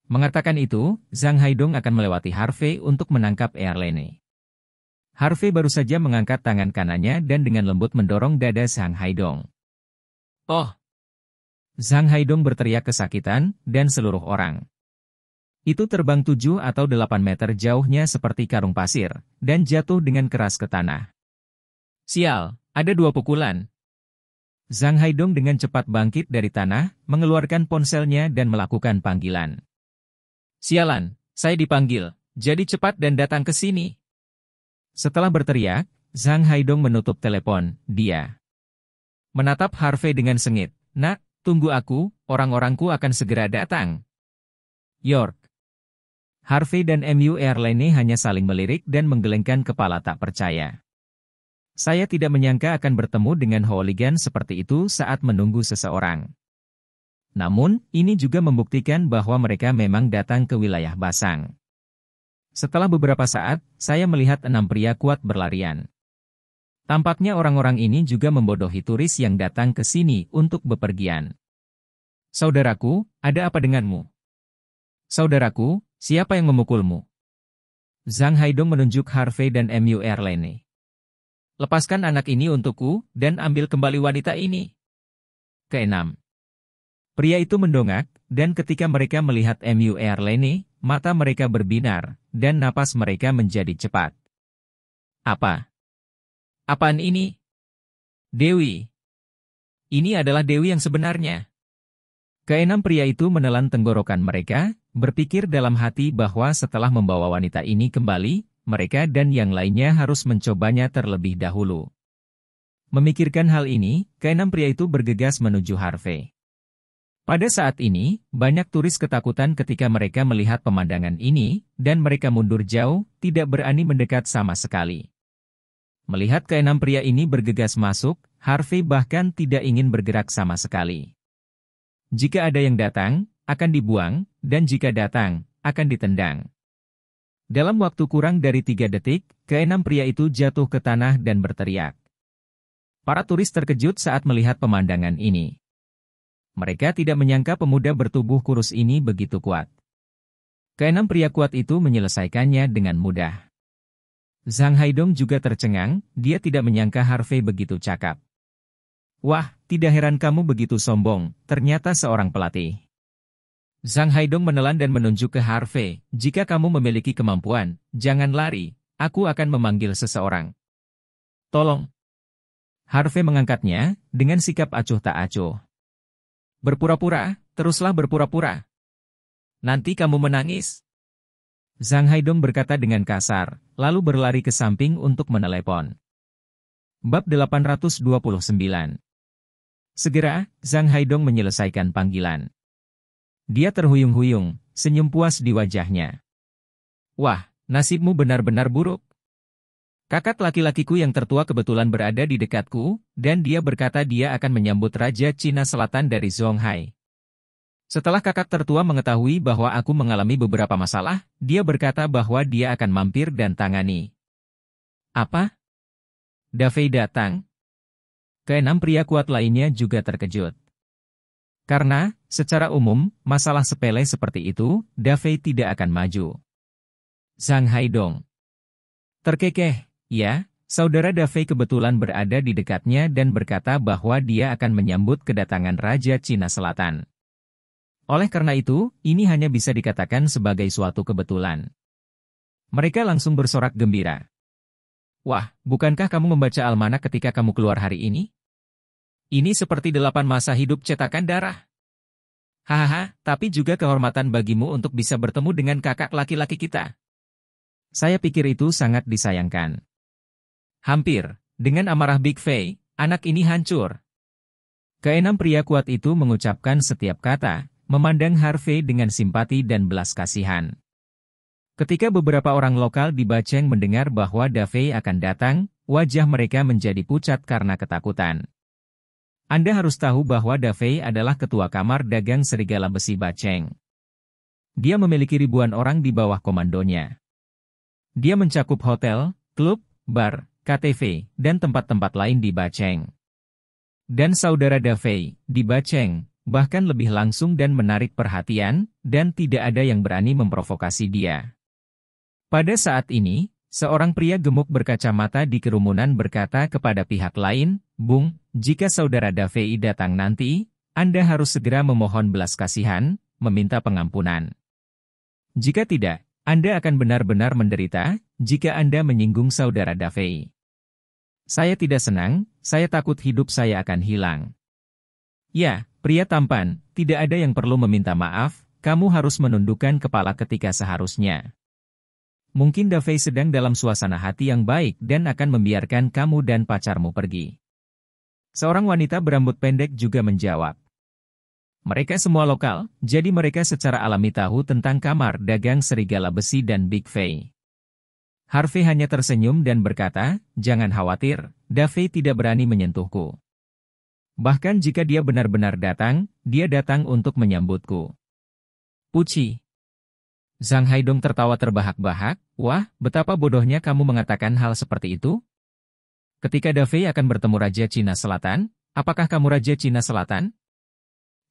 S1: mengatakan itu, Zhang Haidong akan melewati Harvey untuk menangkap Airline. Harvey baru saja mengangkat tangan kanannya dan dengan lembut mendorong dada Zhang Haidong. "Oh!" Zhang Haidong berteriak kesakitan, dan seluruh orang itu terbang 7 atau 8 meter jauhnya seperti karung pasir, dan jatuh dengan keras ke tanah. "Sial, ada 2 pukulan." Zhang Haidong dengan cepat bangkit dari tanah, mengeluarkan ponselnya dan melakukan panggilan. "Sialan, saya dipanggil, jadi cepat dan datang ke sini." Setelah berteriak, Zhang Haidong menutup telepon. Dia menatap Harvey dengan sengit. "Nak, tunggu aku, orang-orangku akan segera datang." "York." Harvey dan MU Airline hanya saling melirik dan menggelengkan kepala tak percaya. "Saya tidak menyangka akan bertemu dengan hooligan seperti itu saat menunggu seseorang." Namun, ini juga membuktikan bahwa mereka memang datang ke wilayah Basang. Setelah beberapa saat, saya melihat 6 pria kuat berlarian. Tampaknya orang-orang ini juga membodohi turis yang datang ke sini untuk bepergian. Saudaraku, ada apa denganmu? Saudaraku, siapa yang memukulmu? Zhang Haidong menunjuk Harvey dan Mu Erlene. Lepaskan anak ini untukku, dan ambil kembali wanita ini. Keenam. Pria itu mendongak, dan ketika mereka melihat Mu Erlene, mata mereka berbinar, dan napas mereka menjadi cepat. Apa? Apaan ini? Dewi. Ini adalah Dewi yang sebenarnya. Keenam pria itu menelan tenggorokan mereka, berpikir dalam hati bahwa setelah membawa wanita ini kembali, mereka dan yang lainnya harus mencobanya terlebih dahulu. Memikirkan hal ini, keenam pria itu bergegas menuju Harvey. Pada saat ini, banyak turis ketakutan ketika mereka melihat pemandangan ini, dan mereka mundur jauh, tidak berani mendekat sama sekali. Melihat keenam pria ini bergegas masuk, Harvey bahkan tidak ingin bergerak sama sekali. Jika ada yang datang, akan dibuang, dan jika datang, akan ditendang. Dalam waktu kurang dari 3 detik, keenam pria itu jatuh ke tanah dan berteriak. Para turis terkejut saat melihat pemandangan ini. Mereka tidak menyangka pemuda bertubuh kurus ini begitu kuat. Keenam pria kuat itu menyelesaikannya dengan mudah. Zhang Haidong juga tercengang, dia tidak menyangka Harvey begitu cakap. Wah, tidak heran kamu begitu sombong, ternyata seorang pelatih. Zhang Haidong menelan dan menunjuk ke Harvey, jika kamu memiliki kemampuan, jangan lari, aku akan memanggil seseorang. Tolong. Harvey mengangkatnya, dengan sikap acuh tak acuh. Berpura-pura, teruslah berpura-pura. Nanti kamu menangis. Zhang Haidong berkata dengan kasar, lalu berlari ke samping untuk menelepon. Bab 829. Segera, Zhang Haidong menyelesaikan panggilan. Dia terhuyung-huyung, senyum puas di wajahnya. Wah, nasibmu benar-benar buruk. Kakak laki-lakiku yang tertua kebetulan berada di dekatku, dan dia berkata dia akan menyambut Raja Cina Selatan dari Zonghai. Setelah kakak tertua mengetahui bahwa aku mengalami beberapa masalah, dia berkata bahwa dia akan mampir dan tangani. Apa? Davei datang? Keenam pria kuat lainnya juga terkejut. Karena, secara umum, masalah sepele seperti itu, Davei tidak akan maju. Zhang Haidong terkekeh, ya, saudara Davei kebetulan berada di dekatnya dan berkata bahwa dia akan menyambut kedatangan Raja Cina Selatan. Oleh karena itu, ini hanya bisa dikatakan sebagai suatu kebetulan. Mereka langsung bersorak gembira. Wah, bukankah kamu membaca almanak ketika kamu keluar hari ini? Ini seperti 8 masa hidup cetakan darah. Hahaha, tapi juga kehormatan bagimu untuk bisa bertemu dengan kakak laki-laki kita. Saya pikir itu sangat disayangkan. Hampir, dengan amarah Big Fei, anak ini hancur. Keenam pria kuat itu mengucapkan setiap kata, memandang Harvey dengan simpati dan belas kasihan. Ketika beberapa orang lokal di Bacheng mendengar bahwa Davei akan datang, wajah mereka menjadi pucat karena ketakutan. Anda harus tahu bahwa Davei adalah ketua kamar dagang serigala besi Bacheng. Dia memiliki ribuan orang di bawah komandonya. Dia mencakup hotel, klub, bar, KTV, dan tempat-tempat lain di Bacheng. Dan saudara Davei, di Bacheng, bahkan lebih langsung dan menarik perhatian, dan tidak ada yang berani memprovokasi dia. Pada saat ini, seorang pria gemuk berkacamata di kerumunan berkata kepada pihak lain, Bung, jika saudara Davei datang nanti, Anda harus segera memohon belas kasihan, meminta pengampunan. Jika tidak, Anda akan benar-benar menderita, jika Anda menyinggung saudara Davei. Saya tidak senang, saya takut hidup saya akan hilang. Ya, pria tampan, tidak ada yang perlu meminta maaf, kamu harus menundukkan kepala ketika seharusnya. Mungkin Davei sedang dalam suasana hati yang baik dan akan membiarkan kamu dan pacarmu pergi. Seorang wanita berambut pendek juga menjawab. Mereka semua lokal, jadi mereka secara alami tahu tentang kamar dagang serigala besi dan Big Fei. Harvey hanya tersenyum dan berkata, jangan khawatir, Davei tidak berani menyentuhku. Bahkan jika dia benar-benar datang, dia datang untuk menyambutku. Puci. Zhang Haidong tertawa terbahak-bahak. Wah, betapa bodohnya kamu mengatakan hal seperti itu? Ketika Dafei akan bertemu Raja Cina Selatan, apakah kamu Raja Cina Selatan?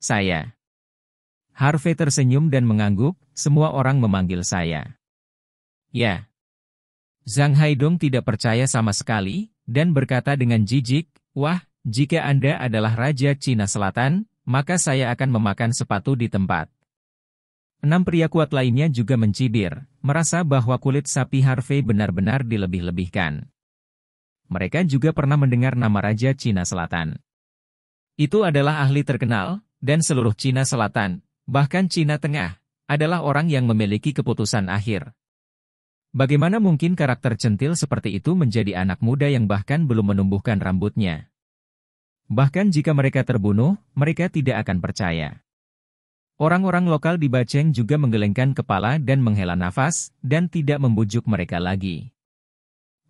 S1: Saya. Harvey tersenyum dan mengangguk, semua orang memanggil saya. Ya. Zhang Haidong tidak percaya sama sekali, dan berkata dengan jijik, wah, jika Anda adalah Raja Cina Selatan, maka saya akan memakan sepatu di tempat. 6 pria kuat lainnya juga mencibir, merasa bahwa kulit sapi Harvey benar-benar dilebih-lebihkan. Mereka juga pernah mendengar nama Raja Cina Selatan. Itu adalah ahli terkenal, dan seluruh Cina Selatan, bahkan Cina Tengah, adalah orang yang memiliki keputusan akhir. Bagaimana mungkin karakter centil seperti itu menjadi anak muda yang bahkan belum menumbuhkan rambutnya? Bahkan jika mereka terbunuh, mereka tidak akan percaya. Orang-orang lokal di Baceng juga menggelengkan kepala dan menghela nafas, dan tidak membujuk mereka lagi.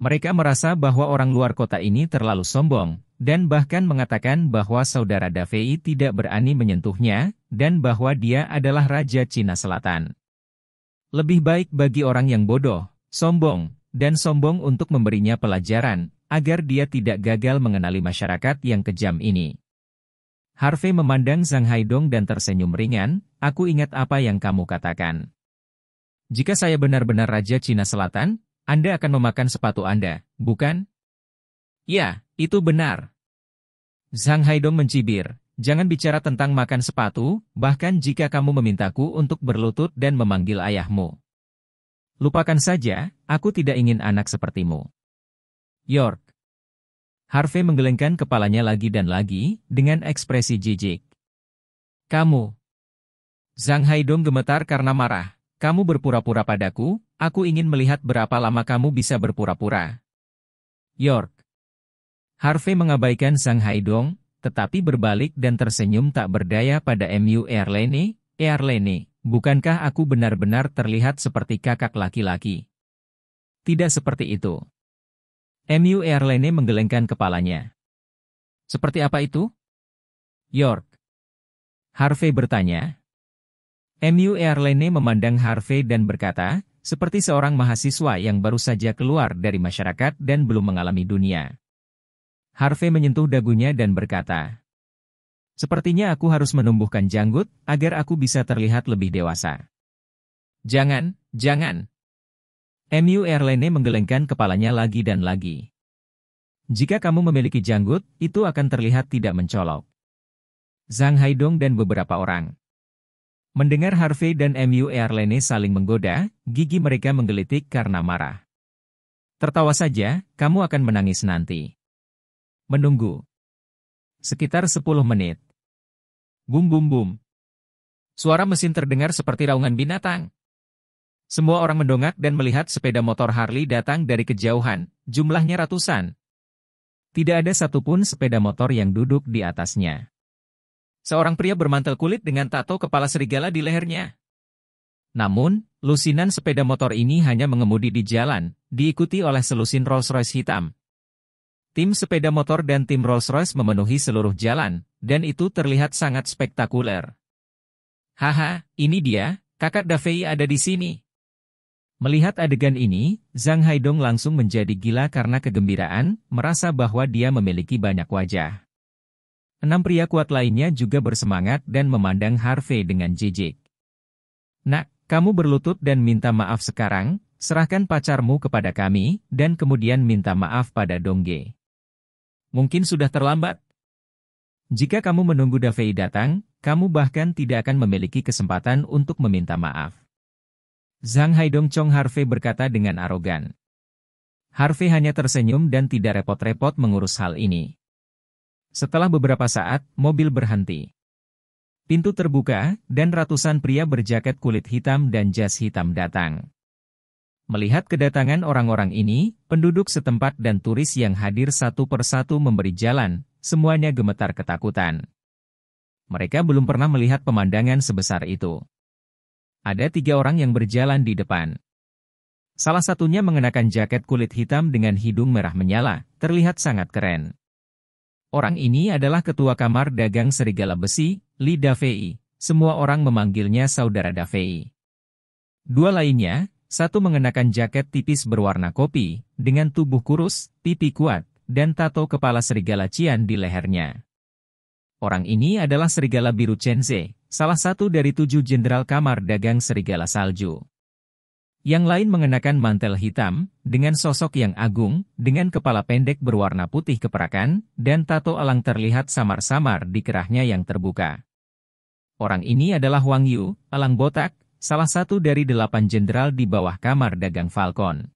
S1: Mereka merasa bahwa orang luar kota ini terlalu sombong, dan bahkan mengatakan bahwa saudara Dafei tidak berani menyentuhnya, dan bahwa dia adalah Raja Cina Selatan. Lebih baik bagi orang yang bodoh, sombong, dan sombong untuk memberinya pelajaran, agar dia tidak gagal mengenali masyarakat yang kejam ini. Harvey memandang Zhang Haidong dan tersenyum ringan, aku ingat apa yang kamu katakan. Jika saya benar-benar Raja Cina Selatan, Anda akan memakan sepatu Anda, bukan? Ya, itu benar. Zhang Haidong mencibir, jangan bicara tentang makan sepatu, bahkan jika kamu memintaku untuk berlutut dan memanggil ayahmu. Lupakan saja, aku tidak ingin anak sepertimu. York. Harvey menggelengkan kepalanya lagi dan lagi, dengan ekspresi jijik. Kamu. Zhang Haidong gemetar karena marah. Kamu berpura-pura padaku, aku ingin melihat berapa lama kamu bisa berpura-pura. York. Harvey mengabaikan Zhang Haidong, tetapi berbalik dan tersenyum tak berdaya pada Mu Erlene. Erlene, bukankah aku benar-benar terlihat seperti kakak laki-laki? Tidak seperti itu. Mu Erlene menggelengkan kepalanya. Seperti apa itu? York. Harvey bertanya. Mu Erlene memandang Harvey dan berkata, seperti seorang mahasiswa yang baru saja keluar dari masyarakat dan belum mengalami dunia. Harvey menyentuh dagunya dan berkata, sepertinya aku harus menumbuhkan janggut, agar aku bisa terlihat lebih dewasa. Jangan, jangan. Mu Erlene menggelengkan kepalanya lagi dan lagi. Jika kamu memiliki janggut, itu akan terlihat tidak mencolok. Zhang Haidong dan beberapa orang. Mendengar Harvey dan Mu Erlene saling menggoda, gigi mereka menggelitik karena marah. Tertawa saja, kamu akan menangis nanti. Menunggu. Sekitar 10 menit. Bum bum bum. Suara mesin terdengar seperti raungan binatang. Semua orang mendongak dan melihat sepeda motor Harley datang dari kejauhan, jumlahnya ratusan. Tidak ada satupun sepeda motor yang duduk di atasnya. Seorang pria bermantel kulit dengan tato kepala serigala di lehernya. Namun, lusinan sepeda motor ini hanya mengemudi di jalan, diikuti oleh selusin Rolls-Royce hitam. Tim sepeda motor dan tim Rolls-Royce memenuhi seluruh jalan, dan itu terlihat sangat spektakuler. Haha, ini dia, kakak Dafei ada di sini. Melihat adegan ini, Zhang Haidong langsung menjadi gila karena kegembiraan, merasa bahwa dia memiliki banyak wajah. 6 pria kuat lainnya juga bersemangat dan memandang Harvey dengan jijik. Nak, kamu berlutut dan minta maaf sekarang, serahkan pacarmu kepada kami, dan kemudian minta maaf pada Dongge. Mungkin sudah terlambat. Jika kamu menunggu Dafei datang, kamu bahkan tidak akan memiliki kesempatan untuk meminta maaf. Zhang Haidong Chong Harvey berkata dengan arogan. Harvey hanya tersenyum dan tidak repot-repot mengurus hal ini. Setelah beberapa saat, mobil berhenti. Pintu terbuka, dan ratusan pria berjaket kulit hitam dan jas hitam datang. Melihat kedatangan orang-orang ini, penduduk setempat dan turis yang hadir satu persatu memberi jalan, semuanya gemetar ketakutan. Mereka belum pernah melihat pemandangan sebesar itu. Ada 3 orang yang berjalan di depan. Salah satunya mengenakan jaket kulit hitam dengan hidung merah menyala, terlihat sangat keren. Orang ini adalah ketua kamar dagang serigala besi, Li Dafei. Semua orang memanggilnya saudara Dafei. Dua lainnya, satu mengenakan jaket tipis berwarna kopi, dengan tubuh kurus, pipi kuat, dan tato kepala serigala Qian di lehernya. Orang ini adalah serigala biru Chen Ze, salah satu dari 7 jenderal kamar dagang serigala salju. Yang lain mengenakan mantel hitam, dengan sosok yang agung, dengan kepala pendek berwarna putih keperakan, dan tato elang terlihat samar-samar di kerahnya yang terbuka. Orang ini adalah Wang Yu, elang botak, salah satu dari 8 jenderal di bawah kamar dagang Falcon.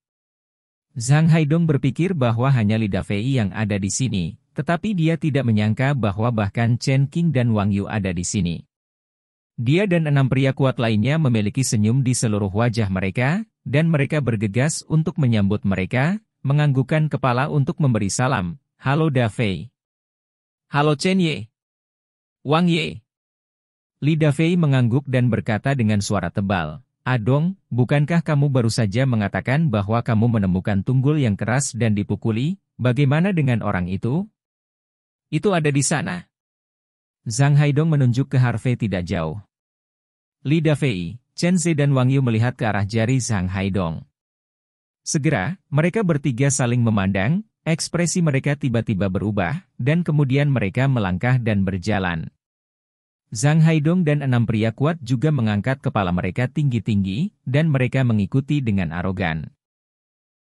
S1: Zhang Haidong berpikir bahwa hanya Li Dafei yang ada di sini, tetapi dia tidak menyangka bahwa bahkan Chen Qing dan Wang Yu ada di sini. Dia dan 6 pria kuat lainnya memiliki senyum di seluruh wajah mereka, dan mereka bergegas untuk menyambut mereka, menganggukkan kepala untuk memberi salam. Halo Dafei. Halo Chen Ye. Wang Ye. Li Dafei mengangguk dan berkata dengan suara tebal, Adong, bukankah kamu baru saja mengatakan bahwa kamu menemukan tunggul yang keras dan dipukuli? Bagaimana dengan orang itu? Itu ada di sana. Zhang Haidong menunjuk ke Harvey tidak jauh. Li Dafei, Chen Ze dan Wang Yu melihat ke arah jari Zhang Haidong. Segera, mereka bertiga saling memandang, ekspresi mereka tiba-tiba berubah, dan kemudian mereka melangkah dan berjalan. Zhang Haidong dan 6 pria kuat juga mengangkat kepala mereka tinggi-tinggi, dan mereka mengikuti dengan arogan.